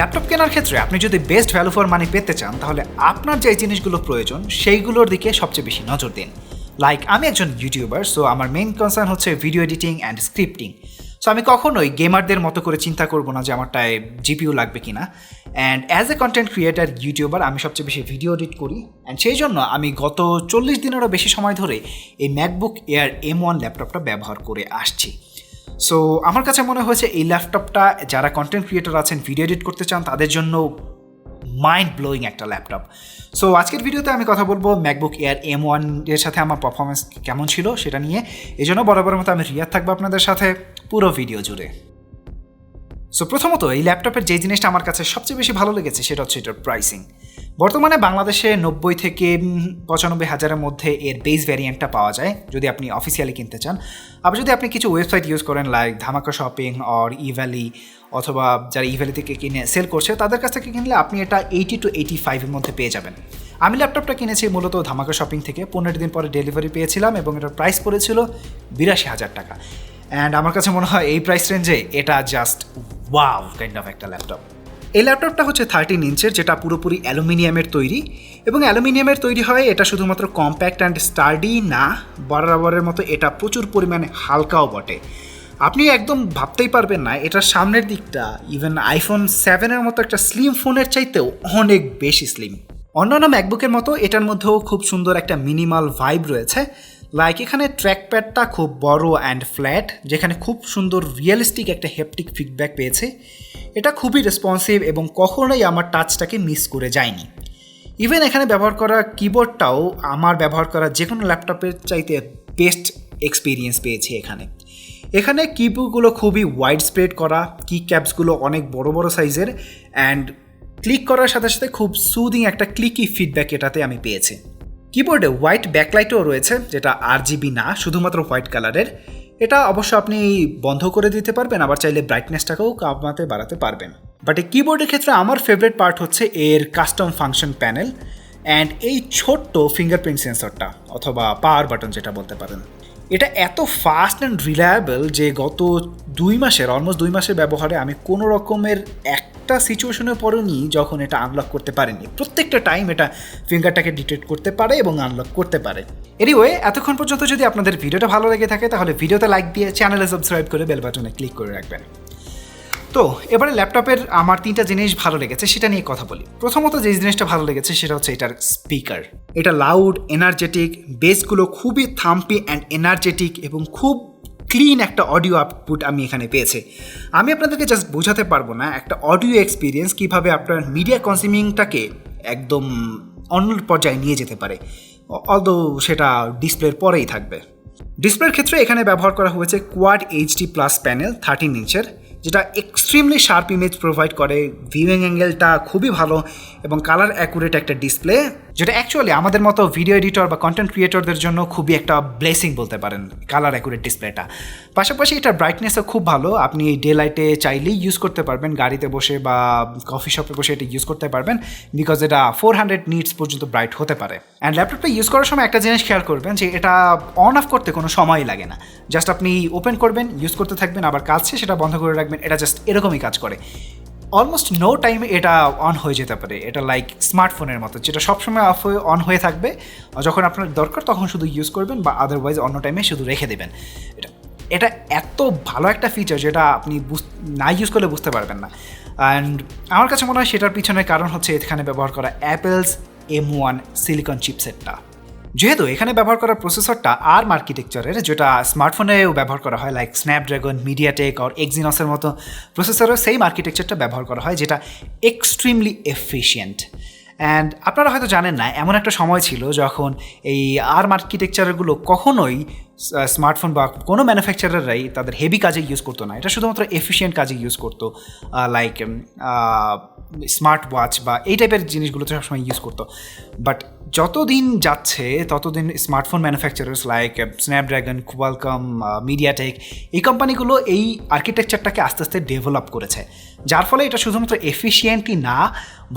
Laptop কেনার ক্ষেত্রে আপনি যদি বেস্ট ভ্যালু ফর মানি পেতে চান তাহলে আপনার যে জিনিসগুলো প্রয়োজন সেইগুলোর দিকে সবচেয়ে বেশি নজর দিন। লাইক আমি একজন ইউটিউবার, সো আমার মেইন কনসার্ন হচ্ছে video editing and scripting. So আমি কখনোই গেমারদের মতো করে চিন্তা করবো না যে আমারটায় জিপিইউ লাগবে কিনা। And as a content creator YouTuber আমি সবচেয়ে বেশি ভিডিও এডিট করি, অ্যান্ড সেই জন্য আমি গত 40 দিনেরও বেশি সময় ধরে এই ম্যাকবুক এয়ার M1 ল্যাপটপটা ব্যবহার করে আসছি। সো আমার কাছে মনে হয়েছে এই ল্যাপটপটা যারা কন্টেন্ট ক্রিয়েটর আছেন, ভিডিও এডিট করতে চান, তাদের জন্য মাইন্ড ব্লোয়িং একটা ল্যাপটপ। সো আজকের ভিডিওতে আমি কথা বলবো ম্যাকবুক এয়ার M1 এর সাথে আমার পারফরমেন্স কেমন ছিল সেটা নিয়ে। এই জন্য বরাবরের মতো আমি রিয়াদ থাকবো আপনাদের সাথে পুরো ভিডিও জুড়ে। সো প্রথমত এই ল্যাপটপের যে জিনিসটা আমার কাছে সবচেয়ে বেশি ভালো লেগেছে সেটা হচ্ছে এটার প্রাইসিং। বর্তমানে বাংলাদেশে 90 থেকে 95 হাজারের মধ্যে এর বেস ভ্যারিয়েন্টটা পাওয়া যায় যদি আপনি অফিসিয়ালি কিনতে চান। আবার যদি আপনি কিছু ওয়েবসাইট ইউজ করেন লাইক ধামাকা শপিং অর ইভ্যালি, অথবা যারা ইভ্যালি থেকে কিনে সেল করছে তাদের কাছ থেকে কিনলে আপনি এটা 80 to 85 এর মধ্যে পেয়ে যাবেন। আমি ল্যাপটপটা কিনেছি মূলত ধামাকা শপিং থেকে, 15 দিন পরে ডেলিভারি পেয়েছিলাম এবং এটার প্রাইস পড়েছিল 82,000 টাকা। অ্যান্ড আমার কাছে মনে হয় এই প্রাইস রেঞ্জে এটা জাস্ট ওয়াও কাইন্ড অফ একটা ল্যাপটপ। এই ল্যাপটপটা হচ্ছে 13 ইঞ্চের, যেটা পুরোপুরি অ্যালুমিনিয়ামের তৈরি, এবং অ্যালুমিনিয়ামের তৈরি হয় এটা শুধুমাত্র কম্প্যাক্ট অ্যান্ড স্টার্ডি না, বরাবরের মতো এটা প্রচুর পরিমাণে হালকাও বটে। আপনি একদম ভাবতেই পারবেন না এটার সামনের দিকটা ইভেন আইফোন 7-এর মতো একটা স্লিম ফোনের চাইতেও অনেক বেশি স্লিম। অন্যান্য ম্যাকবুকের মতো এটার মধ্যেও খুব সুন্দর একটা মিনিমাল ভাইব রয়েছে। লাইক এখানে ট্র্যাকপ্যাডটা খুব বড় অ্যান্ড ফ্ল্যাট, যেখানে খুব সুন্দর রিয়েলিস্টিক একটা হেপটিক ফিডব্যাক পেয়েছে। এটা খুবই রেসপন্সিভ এবং কখনোই আমার টাচটাকে মিস করে যায়নি। ইভেন এখানে ব্যবহার করা কিবোর্ডটাও আমার ব্যবহার করা যে কোনো ল্যাপটপের চাইতে বেস্ট এক্সপিরিয়েন্স পেয়েছি এখানে কিবোর্ডগুলো খুবই ওয়াইড স্প্রেড করা, কি ক্যাপসগুলো অনেক বড় বড় সাইজের, অ্যান্ড ক্লিক করার সাথে সাথে খুব সুদিং একটা ক্লিকি ফিডব্যাক এটাতে আমি পেয়েছি। কিবোর্ডে হোয়াইট ব্যাকলাইটও রয়েছে, যেটা RGB না, শুধুমাত্র হোয়াইট কালারের। এটা অবশ্য আপনি বন্ধ করে দিতে পারবেন, আবার চাইলে ব্রাইটনেসটাকেও কমাতে বাড়াতে পারবেন। বাট এই কিবোর্ডের ক্ষেত্রে আমার ফেভারিট পার্ট হচ্ছে এর কাস্টম ফাংশন প্যানেল অ্যান্ড এই ছোট্ট ফিঙ্গারপ্রিন্ট সেন্সরটা, অথবা পাওয়ার বাটন যেটা বলতে পারেন। এটা এত ফাস্ট অ্যান্ড রিলায়েবল যে গত অলমোস্ট 2 মাসের ব্যবহারে আমি কোনো রকমের একটা সিচুয়েশনে পড়িনি যখন এটা আনলক করতে পারেনি। প্রত্যেকটা টাইম এটা ফিঙ্গারটাকে ডিটেক্ট করতে পারে এবং আনলক করতে পারে। এনিওয়ে, এতক্ষণ পর্যন্ত যদি আপনাদের ভিডিওটা ভালো লেগে থাকে তাহলে ভিডিওতে লাইক দিয়ে চ্যানেলে সাবস্ক্রাইব করে বেল বাটনে ক্লিক করে রাখবেন। তো এবারে ল্যাপটপের আমার 3টা জিনিস ভালো লেগেছে সেটা নিয়ে কথা বলি। প্রথমত যে জিনিসটা ভালো লেগেছে সেটা হচ্ছে এটার স্পিকার। এটা লাউড, এনার্জেটিক, বেসগুলো খুবই থাম্পি অ্যান্ড এনার্জেটিক এবং খুব ক্লিন একটা অডিও আউটপুট আমি এখানে পেয়েছি। আমি আপনাদেরকে জাস্ট বোঝাতে পারবো না একটা অডিও এক্সপিরিয়েন্স কীভাবে আপনার মিডিয়া কনজিউমিংটাকে একদম অন্য পর্যায়ে নিয়ে যেতে পারে, অলদো সেটা ডিসপ্লের পরেই থাকবে। ডিসপ্লের ক্ষেত্রে এখানে ব্যবহার করা হয়েছে কোয়াড HD+ প্যানেল 13 ইঞ্চের, যেটা এক্সট্রিমলি শার্প ইমেজ প্রোভাইড করে। ভিউইং অ্যাঙ্গেলটা খুবই ভালো এবং কালার অ্যাকুরেট একটা ডিসপ্লে, যেটা অ্যাকচুয়ালি আমাদের মতো ভিডিও এডিটর বা কন্টেন্ট ক্রিয়েটরদের জন্য খুবই একটা ব্লেসিং বলতে পারেন কালার অ্যাকুরেট ডিসপ্লেটা। পাশাপাশি এটার ব্রাইটনেসও খুব ভালো, আপনি ডে লাইটে চাইলেই ইউজ করতে পারবেন, গাড়িতে বসে বা কফি শপে বসে এটা ইউজ করতে পারবেন, বিকজ এটা 400 নিটস পর্যন্ত ব্রাইট হতে পারে। অ্যান্ড ল্যাপটপটা ইউজ করার সময় একটা জিনিস খেয়াল করবেন যে এটা অন অফ করতে কোনো সময়ই লাগে না, জাস্ট আপনি ওপেন করবেন, ইউজ করতে থাকবেন, আবার কাজ শেষে সেটা বন্ধ করে রাখবেন, এটা জাস্ট এরকমই কাজ করে। অলমোস্ট নো টাইমে এটা অন হয়ে যেতে পারে। এটা লাইক স্মার্টফোনের মতো, যেটা সবসময় অন হয়ে থাকবে, যখন আপনার দরকার তখন শুধু ইউজ করবেন, বা আদারওয়াইজ অন্য টাইমে শুধু রেখে দেবেন। এটা এত ভালো একটা ফিচার যেটা আপনি না ইউজ করলে বুঝতে পারবেন না। অ্যান্ড আমার কাছে মনে হয় সেটার পিছনে কারণ হচ্ছে এখানে ব্যবহার করা অ্যাপেলস M1 সিলিকন চিপসেটটা। যেহেতু এখানে ব্যবহার করা প্রসেসরটা ARM আর্কিটেকচারের, যেটা স্মার্টফোনেও ব্যবহার করা হয়, লাইক স্ন্যাপড্রাগন, মিডিয়াটেক আর এক্সিনসের মতো প্রসেসরও সেম আর্কিটেকচারটা ব্যবহার করা হয়, যেটা এক্সট্রিমলি এফিশিয়েন্ট। অ্যান্ড আপনারা হয়তো জানেন না, এমন একটা সময় ছিল যখন এই ARM আর্কিটেকচারগুলো কখনোই স্মার্টফোন বা কোনো ম্যানুফ্যাকচারাররাই তাদের হেভি কাজে ইউজ করতো না, এটা শুধুমাত্র এফিশিয়েন্ট কাজে ইউজ করতো, লাইক স্মার্ট ওয়াচ বা এই টাইপের জিনিসগুলোতে সবসময় ইউজ করতো। বাট যতদিন যাচ্ছে ততদিন smartphone manufacturers like Snapdragon, Qualcomm, MediaTek, এই কোম্পানিগুলো এই আর্কিটেকচারটাকে আস্তে আস্তে ডেভেলপ করেছে, যার ফলে এটা শুধুমাত্র এফিশিয়েন্টই না,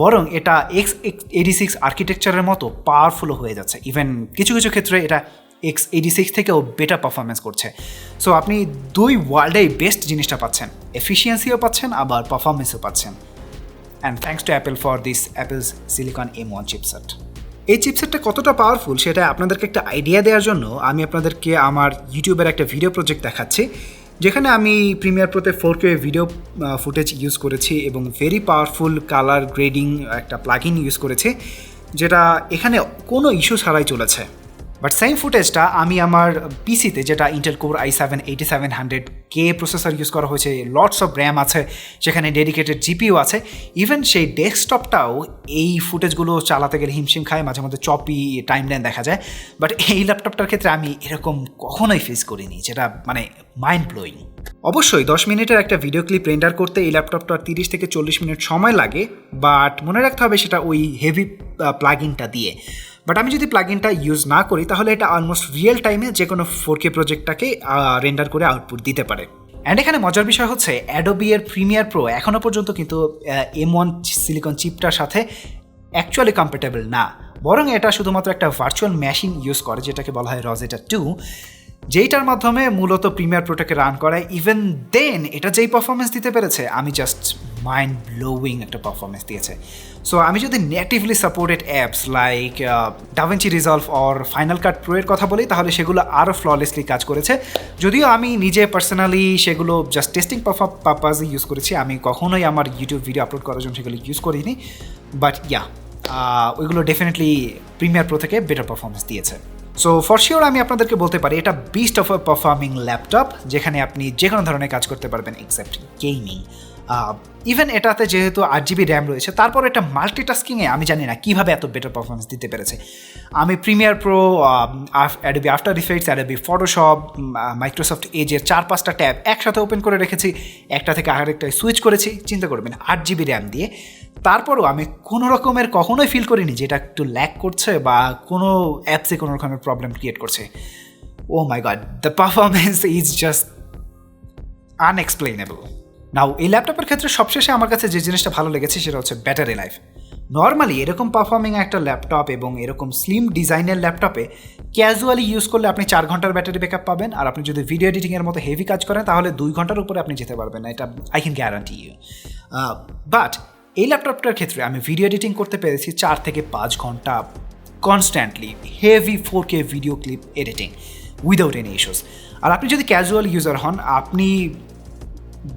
বরং এটা x86 আর্কিটেকচারের মতো পাওয়ারফুলও হয়ে যাচ্ছে। ইভেন কিছু কিছু ক্ষেত্রে এটা x86 থেকেও বেটার পারফরমেন্স করছে। সো আপনি দুই ওয়ার্ল্ডেই বেস্ট জিনিসটা পাচ্ছেন, এফিসিয়েন্সিও পাচ্ছেন আবার পারফরমেন্সও পাচ্ছেন। And thanks to Apple for this Apple's silicon M1 chipset. এই চিপসেটটা কতটা পাওয়ারফুল সেটা আপনাদেরকে একটা আইডিয়া দেওয়ার জন্য আমি আপনাদেরকে আমার ইউটিউবের একটা ভিডিও প্রজেক্ট দেখাচ্ছি, যেখানে আমি প্রিমিয়ার প্রোতে 4K ভিডিও ফুটেজ ইউজ করেছি এবং ভেরি পাওয়ারফুল কালার গ্রেডিং একটা প্লাগইন ইউজ করেছি, যেটা এখানে কোনো ইস্যু ছাড়াই চলেছে। বাট সেম ফুটেজটা আমি আমার পিসিতে, যেটা Intel core i7-8700K processor use করা হয়েছে, লটস অফ র্যাম আছে, সেখানে ডেডিকেটেড জিপিইউ আছে, ইভেন সেই ডেস্কটপটাও এই ফুটেজগুলো চালাতে গেলে হিমশিম খায়, মাঝে মধ্যে চপি টাইমলাইন দেখা যায়। বাট এই ল্যাপটপটার ক্ষেত্রে আমি এরকম কখনোই ফেস করিনি, যেটা মানে মাইন্ড ব্লোয়িং। অবশ্যই 10 মিনিটের একটা ভিডিও ক্লিপ রেন্ডার করতে এই ল্যাপটপটার 30 থেকে 40 মিনিট সময় লাগে, বাট মনে রাখতে হবে সেটা ওই হেভি প্লাগইনটা দিয়ে। বাট আমি যদি প্লাগইনটা ইউজ না করি তাহলে এটা অলমোস্ট রিয়েল টাইমে যে কোনো 4K প্রজেক্টটাকে রেন্ডার করে আউটপুট দিতে পারে। অ্যান্ড এখানে মজার বিষয় হচ্ছে অ্যাডোবি এর প্রিমিয়ার প্রো এখনও পর্যন্ত কিন্তু M1 সিলিকন চিপটার সাথে অ্যাকচুয়ালি কম্প্যাটেবল না, বরং এটা শুধুমাত্র একটা ভার্চুয়াল মেশিন ইউজ করে, যেটাকে বলা হয় রজেটা 2, যেইটার মাধ্যমে মূলত প্রিমিয়ার প্রোটাকে রান করায়। ইভেন দেন এটা যেই পারফরমেন্স দিতে পেরেছে, আমি জাস্ট মাইন্ড ব্লোয়িং একটা পারফরমেন্স দিয়েছে। সো আমি যদি natively supported apps like Davinci Resolve or final cut pro এর কথা বলি, তাহলে সেগুলো আরও ফ্ললেসলি কাজ করেছে। যদিও আমি নিজে পার্সোনালি সেগুলো জাস্ট টেস্টিং পারপাসে ইউজ করেছি, আমি কখনোই আমার ইউটিউব ভিডিও আপলোড করার জন্য সেগুলো ইউজ করিনি। বাট ওইগুলো ডেফিনেটলি প্রিমিয়ার প্রো থেকে বেটার পারফরমেন্স দিয়েছে। সো ফর শিওর আমি আপনাদেরকে বলতে পারি এটা beast of a performing laptop, যেখানে আপনি যে কোনো ধরনের কাজ করতে পারবেন এক্সেপ্ট গেমিং। ইভেন এটাতে যেহেতু 8GB র্যাম রয়েছে, তারপর এটা মাল্টিটাস্কিংয়ে আমি জানি না কীভাবে এত বেটার পারফরমেন্স দিতে পেরেছে। আমি Premiere Pro, Adobe after effects, Adobe Photoshop, Microsoft এজের 4-5টা ট্যাব একসাথে ওপেন করে রেখেছি, একটা থেকে আরেকটায় সুইচ করেছি, চিন্তা করবেন 8GB র্যাম দিয়ে। তারপরও আমি কোনো রকমের কখনোই ফিল করিনি যে এটা একটু ল্যাগ করছে বা কোনো অ্যাপসে কোনো রকমের প্রবলেম ক্রিয়েট করছে। Oh my god, the performance is just unexplainable. Now এই ল্যাপটপের ক্ষেত্রে সবশেষে আমার কাছে যে জিনিসটা ভালো লেগেছে সেটা হচ্ছে ব্যাটারি লাইফ। নর্মালি এরকম পারফর্মিং একটা ল্যাপটপ এবং এরকম স্লিম ডিজাইনের ল্যাপটপে ক্যাজুয়ালি ইউজ করলে আপনি 4 ঘন্টার ব্যাটারি ব্যাকআপ পাবেন, আর আপনি যদি ভিডিও এডিটিংয়ের মতো হেভি কাজ করেন তাহলে 2 ঘন্টার উপরে আপনি যেতে পারবেন না, এটা I can guarantee you. But এই ল্যাপটপটার ক্ষেত্রে আমি ভিডিও এডিটিং করতে পেরেছি 4 থেকে 5 ঘন্টা constantly, heavy 4K video clip editing without any issues. আর আপনি যদি ক্যাজুয়াল ইউজার হন, আপনি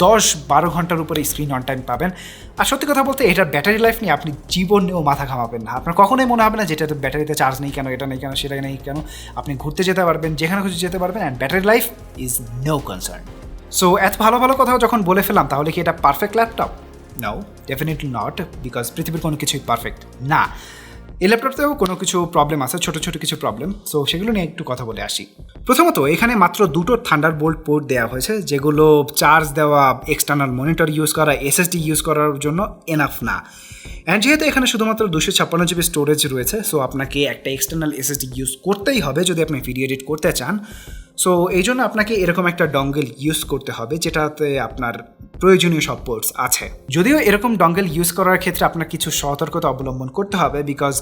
10-12 ঘন্টার উপরে স্ক্রিন অন টাইম পাবেন। আর সত্যি কথা বলতে এটার ব্যাটারি লাইফ নিয়ে আপনি জীবনেও মাথা ঘামাবেন না। আপনার কখনোই মনে হবে না যে এটাতে ব্যাটারিতে চার্জ নেই কেন, এটা নেই কেন, সেটা নেই কেন। আপনি ঘুরতে যেতে পারবেন, যেখানে খুশি যেতে পারবেন, and battery life is no concern. So এত ভালো ভালো কথাও যখন বলে ফেললাম, তাহলে কি এটা perfect laptop? No, definitely not, because পৃথিবীর কোনো কিছুই পারফেক্ট না। এই ল্যাপটপতেও কোনো কিছু প্রবলেম আছে, ছোটো ছোটো কিছু প্রবলেম। সো সেগুলো নিয়ে একটু কথা বলে আসি। প্রথমত এখানে মাত্র 2টো থান্ডারবোল্ট পোর্ট দেওয়া হয়েছে, যেগুলো চার্জ দেওয়া, এক্সটার্নাল মনিটর ইউজ করা, SSD ইউজ করার জন্য এনাফ না। অ্যান্ড যেহেতু এখানে শুধুমাত্র 256GB স্টোরেজ রয়েছে, সো আপনাকে একটা এক্সটার্নাল SSD ইউজ করতেই হবে যদি আপনি ভিডিও এডিট করতে চান। সো এই জন্য আপনাকে এরকম একটা ডঙ্গেল ইউজ করতে হবে, যেটাতে আপনার প্রয়োজনীয় সব পোর্টস আছে। যদিও এরকম ডঙ্গেল ইউজ করার ক্ষেত্রে আপনার কিছু সতর্কতা অবলম্বন করতে হবে, বিকজ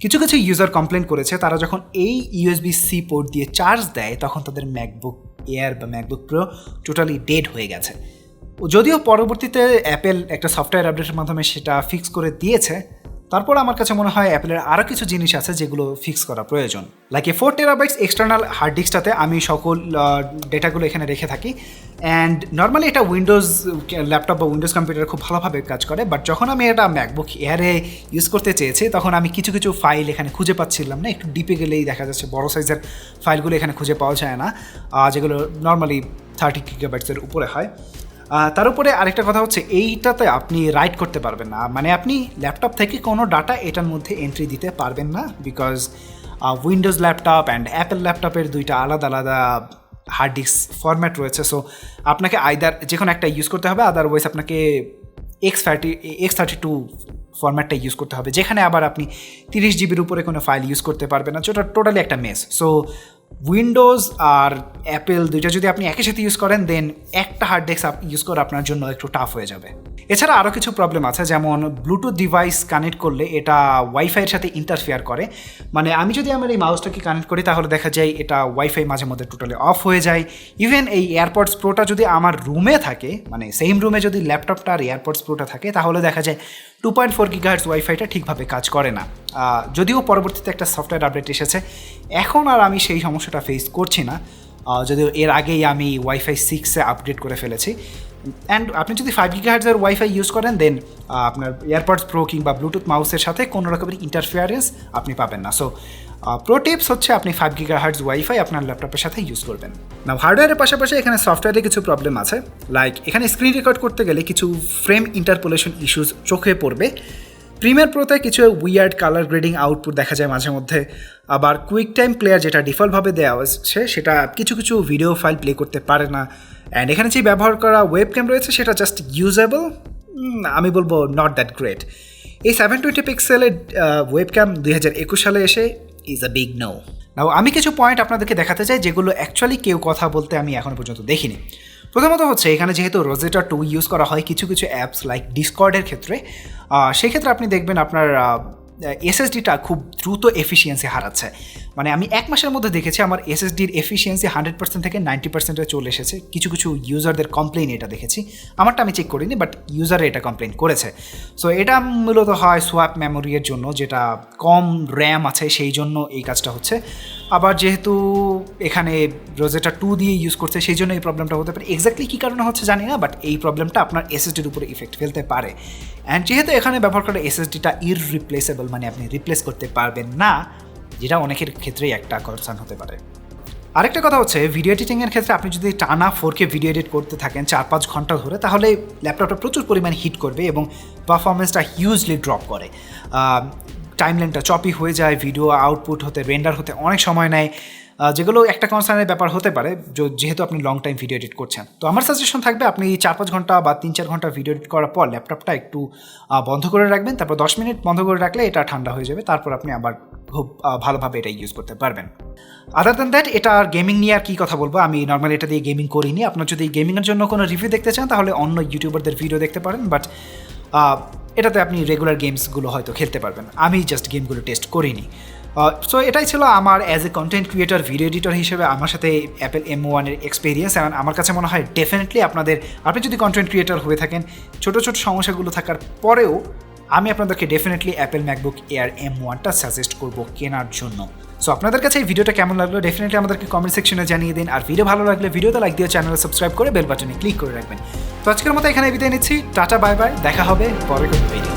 কিছু কিছু ইউজার কমপ্লেন করেছে তারা যখন এই USB-C পোর্ট দিয়ে চার্জ দেয় তখন তাদের ম্যাকবুক এয়ার বা ম্যাকবুক প্রো টোটালি ডেড হয়ে গেছে। যদিও পরবর্তীতে অ্যাপেল একটা সফটওয়্যার আপডেটের মাধ্যমে সেটা ফিক্স করে দিয়েছে, তারপর আমার কাছে মনে হয় অ্যাপেলের আরও কিছু জিনিস আছে যেগুলো ফিক্স করা প্রয়োজন। লাইক 4TB এক্সটার্নাল হার্ড ডিস্কটাতে আমি সকল ডেটাগুলো এখানে রেখে থাকি। অ্যান্ড নর্মালি এটা উইন্ডোজ ল্যাপটপ বা উইন্ডোজ কম্পিউটারে খুব ভালোভাবে কাজ করে, বাট যখন আমি এটা ম্যাকবুক এয়ারে ইউজ করতে চেয়েছি তখন আমি কিছু কিছু ফাইল এখানে খুঁজে পাচ্ছিলাম না। একটু ডিপে গেলেই দেখা যাচ্ছে বড় সাইজের ফাইলগুলো এখানে খুঁজে পাওয়া যায় না, যেগুলো নর্মালি 30 GB উপরে হয়। তার উপরে আরেকটা কথা হচ্ছে এইটাতে আপনি রাইট করতে পারবেন না, মানে আপনি ল্যাপটপ থেকে কোনো ডাটা এটার মধ্যে এন্ট্রি দিতে পারবেন না, because Windows laptop and Apple ল্যাপটপের দুইটা আলাদা আলাদা হার্ড ডিস্ক ফরম্যাট রয়েছে। সো আপনাকে আইদার যে কোনো একটা ইউজ করতে হবে, আদারওয়াইজ আপনাকে X32 ফরম্যাটটা ইউজ করতে হবে, যেখানে আবার আপনি 30 জিবির উপরে কোনো ফাইল ইউজ করতে পারবেন না, যেটা টোটালি একটা মেস। সো উইন্ডোজ আর অ্যাপেল দুইটা যদি আপনি একই সাথে ইউজ করেন, দেন একটা হার্ড ডিস্ক ইউজ করা আপনার জন্য একটু টাফ হয়ে যাবে। এছাড়া আরও কিছু প্রবলেম আছে, যেমন ব্লুটুথ ডিভাইস কানেক্ট করলে এটা ওয়াইফাইয়ের সাথে ইন্টারফেয়ার করে। মানে আমি যদি আমার এই মাউসটাকে কানেক্ট করি তাহলে দেখা যায় এটা ওয়াইফাই মাঝে মধ্যে টোটালি অফ হয়ে যায়। ইভেন এই এয়ারপডস প্রোটা যদি আমার রুমে থাকে, মানে সেম রুমে যদি ল্যাপটপটা আর এয়ারপডস প্রোটা থাকে, তাহলে দেখা যায় 2.4 GHz ওয়াইফাইটা ঠিকভাবে কাজ করে না। যদিও পরবর্তীতে একটা সফটওয়্যার আপডেট এসেছে, এখন আর আমি সেই সমস্যাটা ফেস করছি না, যদিও এর আগেই আমি ওয়াইফাই 6-এ আপগ্রেড করে ফেলেছি। অ্যান্ড আপনি যদি 5 GHz ওয়াইফাই ইউজ করেন দেন আপনার এয়ারপডস প্রো কিংবা ব্লুটুথ মাউসের সাথে কোনো রকমের ইন্টারফিয়ারেন্স আপনি পাবেন না। সো প্রো টিপস হচ্ছে আপনি 5 GHz ওয়াইফাই আপনার ল্যাপটপের সাথে ইউজ করবেন না। হার্ডওয়্যারের পাশাপাশি এখানে সফটওয়্যারে কিছু প্রবলেম আছে, লাইক এখানে স্ক্রিন রেকর্ড করতে গেলে কিছু ফ্রেম ইন্টারপোলেশন ইস্যুস চোখে পড়বে। প্রিমিয়ার প্রোতে কিছু উইয়ার্ড কালার গ্রেডিং আউটপুট দেখা যায় মাঝে মধ্যে। আবার কুইক টাইম প্লেয়ার যেটা ডিফল্টভাবে দেওয়া হচ্ছে সেটা কিছু কিছু ভিডিও ফাইল প্লে করতে পারে না। অ্যান্ড এখানে যে ব্যবহার করা ওয়েব ক্যাম রয়েছে সেটা জাস্ট ইউজেবল, আমি বলবো নট দ্যাট গ্রেট। এই 720 পিক্সেলের ওয়েব ক্যাম 2021 সালে এসে ইজ আ বিগ নো। নাও আমি কিছু পয়েন্ট আপনাদেরকে দেখাতে চাই যেগুলো অ্যাকচুয়ালি কেউ কথা বলতে আমি এখনও পর্যন্ত দেখিনি। প্রথমত হচ্ছে এখানে যেহেতু রোজেটা 2 ইউজ করা হয় কিছু কিছু অ্যাপস লাইক ডিসকর্ডের ক্ষেত্রে, সেক্ষেত্রে আপনি দেখবেন আপনার এসএসডিটা খুব দ্রুত এফিসিয়েন্সি হারাচ্ছে। মানে আমি 1 মাসের মধ্যে দেখেছি আমার এসএসডির এফিসিয়েন্সি 100% থেকে 90%-এ চলে এসেছে। কিছু কিছু ইউজারদের কমপ্লেইন এটা দেখেছি, আমারটা আমি চেক করিনি, বাট ইউজারে এটা কমপ্লেইন করেছে। সো এটা মূলত হয় সোয়াপ মেমোরির জন্য, যেটা কম র্যাম আছে সেই জন্য এই কাজটা হচ্ছে। আবার যেহেতু এখানে রোজেটা 2 দিয়ে ইউজ করছে সেই জন্য এই প্রবলেমটা হতে পারে। এক্স্যাক্টলি কী কারণে হচ্ছে জানি না, বাট এই প্রবলেমটা আপনার এসএসডির উপরে ইফেক্ট ফেলতে পারে। অ্যান্ড যেহেতু এখানে ব্যবহার করা এসএসডিটা ইররিপ্লেসেবল, মানে আপনি রিপ্লেস করতে পারবেন না, যেটা অনেকের ক্ষেত্রেই একটা কনসার্ন হতে পারে। আরেকটা কথা হচ্ছে ভিডিও এডিটিংয়ের ক্ষেত্রে আপনি যদি টানা 4K ভিডিও এডিট করতে থাকেন 4-5 ঘন্টা ধরে, তাহলে ল্যাপটপটা প্রচুর পরিমাণে হিট করবে এবং পারফরমেন্সটা হিউজলি ড্রপ করে। টাইমলাইনটা চপি হয়ে যায়, ভিডিও আউটপুট হতে রেন্ডার হতে অনেক সময় নেয়, যেগুলো একটা কনসার্নের ব্যাপার হতে পারে যেহেতু আপনি লং টাইম ভিডিও এডিট করছেন। তো আমার সাজেশন থাকবে আপনি 4-5 ঘন্টা বা 3-4 ঘন্টা ভিডিও এডিট করার পর ল্যাপটপটা একটু বন্ধ করে রাখবেন, তারপর 10 মিনিট বন্ধ করে রাখলে এটা ঠান্ডা হয়ে যাবে, তারপর আপনি আবার খুব ভালোভাবে এটা ইউজ করতে পারবেন। আদার দ্যান দ্যাট এটা আর গেমিং নিয়ে আর কী কথা বলবো, আমি নর্মালি এটা দিয়ে গেমিং করিনি। আপনার যদি গেমিংয়ের জন্য কোনো রিভিউ দেখতে চান তাহলে অন্য ইউটিউবারদের ভিডিও দেখতে পারেন, বাট এটাতে আপনি রেগুলার গেমসগুলো হয়তো খেলতে পারবেন। আমি জাস্ট গেমগুলো টেস্ট করিনি। সো এটাই ছিল আমার as a content creator, video editor হিসেবে আমার সাথে অ্যাপেল M1-এর এক্সপিরিয়েন্স। এবং আমার কাছে মনে হয় ডেফিনেটলি আপনি যদি কন্টেন্ট ক্রিয়েটর হয়ে থাকেন, ছোটো ছোটো সমস্যাগুলো থাকার পরেও আমি আপনাদেরকে ডেফিনেটলি অ্যাপেল ম্যাকবুক এয়ার M1টা সাজেস্ট করবো কেনার জন্য। সো আপনাদের কাছে এই ভিডিওটা কেমন লাগলো ডেফিনেটলি আমাদেরকে কমেন্ট সেকশনে জানিয়ে দিন। আর ভিডিও ভালো লাগলে ভিডিওতে লাইক দিয়ে চ্যানেলে সাবস্ক্রাইব করে বেল বাটনে ক্লিক করে রাখবেন। তো আজকের মতো এখানে বিদায় নিচ্ছি, টাটা বাই বাই, দেখা হবে পরে কোনো ভিডিও।